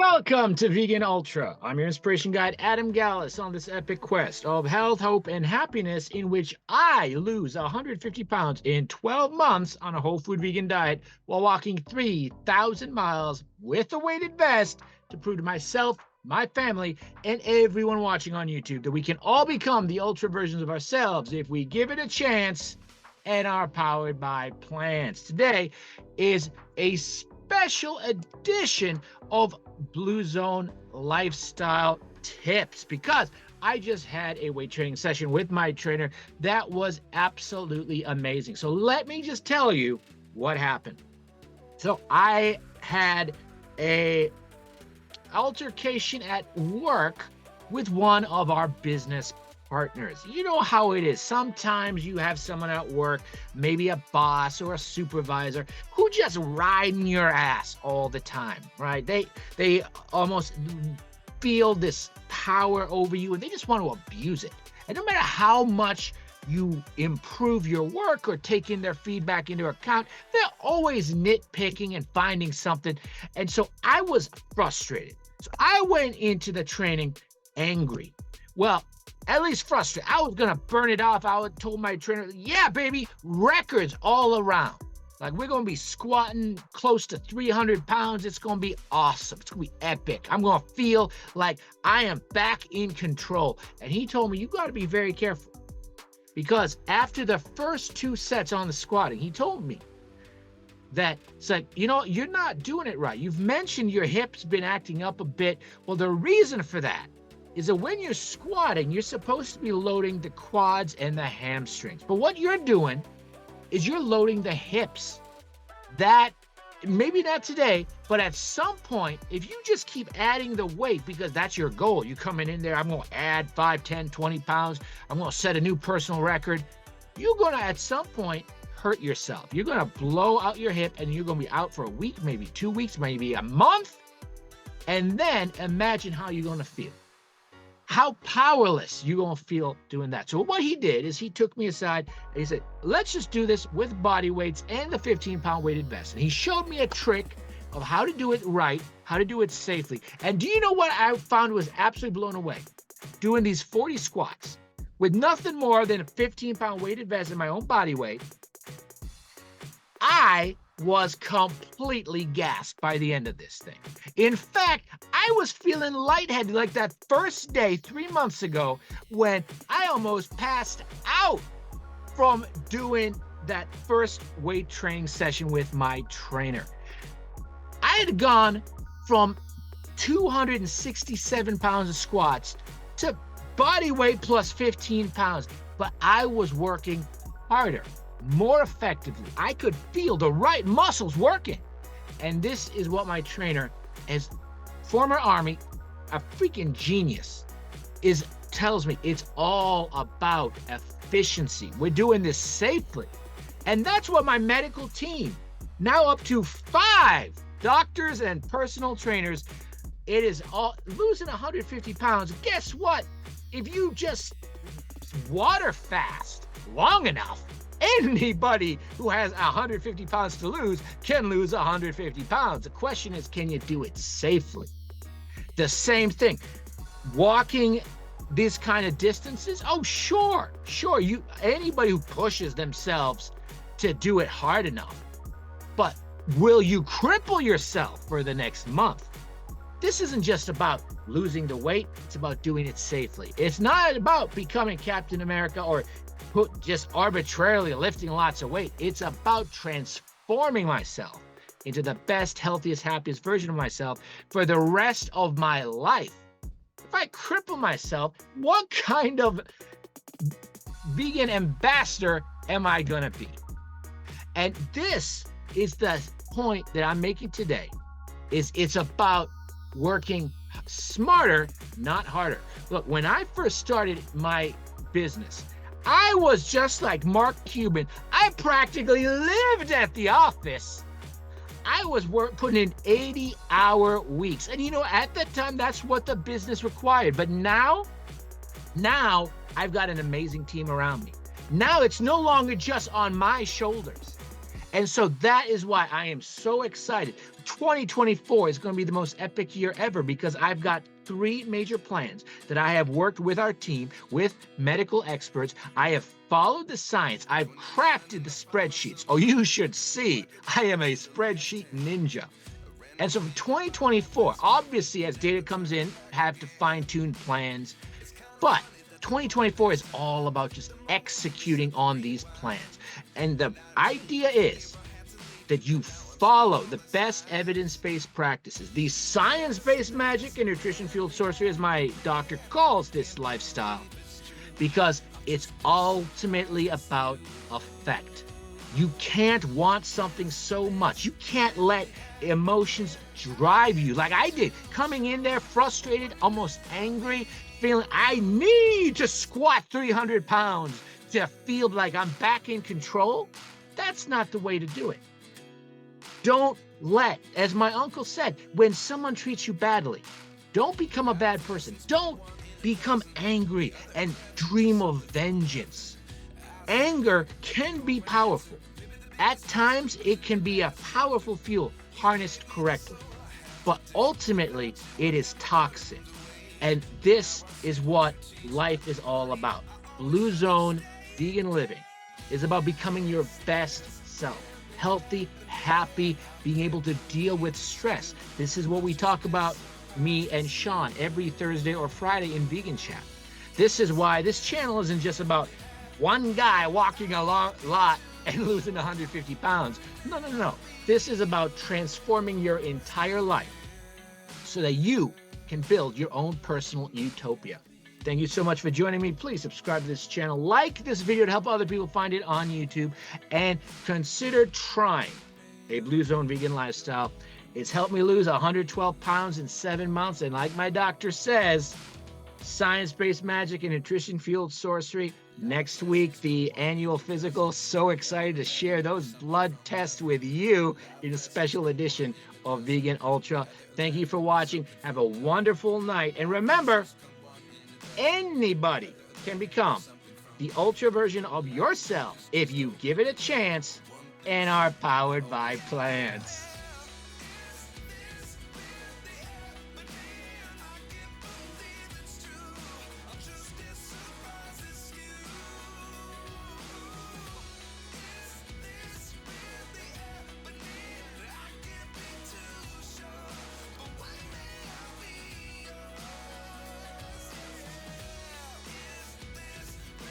Welcome to Vegan Ultra. I'm your inspiration guide, Adam Gallus, on this epic quest of health, hope, and happiness in which I lose 150 pounds in 12 months on a whole food vegan diet while walking 3,000 miles with a weighted vest to prove to myself, my family, and everyone watching on YouTube that we can all become the ultra versions of ourselves if we give it a chance and are powered by plants. Today is a special edition of Blue Zone lifestyle tips because I just had a weight training session with my trainer that was absolutely amazing. So let me just tell you what happened. So I had a altercation at work with one of our business partners. You know how it is. Sometimes you have someone at work, maybe a boss or a supervisor, who just riding your ass all the time, right? They almost feel this power over you and they just want to abuse it. And no matter how much you improve your work or taking their feedback into account, they're always nitpicking and finding something. And so I was frustrated. So I went into the training angry. Well, at least frustrated. I was going to burn it off. I told my trainer, yeah, baby, records all around. Like, we're going to be squatting close to 300 pounds. It's going to be awesome. It's going to be epic. I'm going to feel like I am back in control. And he told me, you got to be very careful. Because after the first 2 sets on the squatting, he told me that it's like, you're not doing it right. You've mentioned your hips been acting up a bit. Well, the reason for that is that when you're squatting, you're supposed to be loading the quads and the hamstrings. But what you're doing is you're loading the hips. That, maybe not today, but at some point, if you just keep adding the weight, because that's your goal, you're coming in there, I'm going to add 5, 10, 20 pounds, I'm going to set a new personal record, you're going to, at some point, hurt yourself. You're going to blow out your hip and you're going to be out for a week, maybe 2 weeks, maybe a month. And then imagine how you're going to feel. How powerless you're going to feel doing that. So what he did is he took me aside and he said, let's just do this with body weights and the 15-pound weighted vest. And he showed me a trick of how to do it right, how to do it safely. And do you know what I found was absolutely blown away? Doing these 40 squats with nothing more than a 15-pound weighted vest and my own body weight, I was completely gassed by the end of this thing. In fact, I was feeling lightheaded like that first day 3 months ago when I almost passed out from doing that first weight training session with my trainer. I had gone from 267 pounds of squats to body weight plus 15 pounds, but I was working harder, more effectively. I could feel the right muscles working. And this is what my trainer, as former Army, a freaking genius, tells me. It's all about efficiency. We're doing this safely. And that's what my medical team, now up to 5 doctors and personal trainers, it is all losing 150 pounds. Guess what? If you just water fast long enough, anybody who has 150 pounds to lose can lose 150 pounds. The question is, can you do it safely? The same thing. Walking these kind of distances, oh, sure. Anybody who pushes themselves to do it hard enough. But will you cripple yourself for the next month? This isn't just about losing the weight. It's about doing it safely. It's not about becoming Captain America or just arbitrarily lifting lots of weight. It's about transforming myself into the best, healthiest, happiest version of myself for the rest of my life. If I cripple myself, what kind of vegan ambassador am I going to be? And this is the point that I'm making today, is it's about working smarter, not harder. Look, when I first started my business, I was just like Mark Cuban. I practically lived at the office. I was putting in 80-hour weeks. And at that time, that's what the business required. But now I've got an amazing team around me. Now it's no longer just on my shoulders. And so that is why I am so excited. 2024 is going to be the most epic year ever because I've got 3 major plans that I have worked with our team, with medical experts. I have followed the science. I've crafted the spreadsheets. Oh, you should see. I am a spreadsheet ninja. And so for 2024, obviously, as data comes in, have to fine-tune plans. But 2024 is all about just executing on these plans. And the idea is that you follow the best evidence-based practices, the science-based magic and nutrition-fueled sorcery, as my doctor calls this lifestyle, because it's ultimately about effect. You can't want something so much. You can't let emotions drive you like I did, coming in there frustrated, almost angry, feeling I need to squat 300 pounds to feel like I'm back in control. That's not the way to do it. Don't let, as my uncle said, when someone treats you badly, don't become a bad person. Don't become angry and dream of vengeance. Anger can be powerful. At times, it can be a powerful fuel harnessed correctly. But ultimately, it is toxic. And this is what life is all about. Blue Zone Vegan Living is about becoming your best self. Healthy, happy, being able to deal with stress. This is what we talk about, me and Sean, every Thursday or Friday in Vegan Chat. This is why this channel isn't just about one guy walking a lot and losing 150 pounds. No. This is about transforming your entire life so that you can build your own personal utopia. Thank you so much for joining me. Please subscribe to this channel, like this video to help other people find it on YouTube, and consider trying a Blue Zone vegan lifestyle. It's helped me lose 112 pounds in 7 months, and like my doctor says, science-based magic and nutrition-fueled sorcery. Next week, the annual physical. So excited to share those blood tests with you in a special edition of Vegan Ultra. Thank you for watching. Have a wonderful night. And remember, anybody can become the ultra version of yourself if you give it a chance and are powered by plants.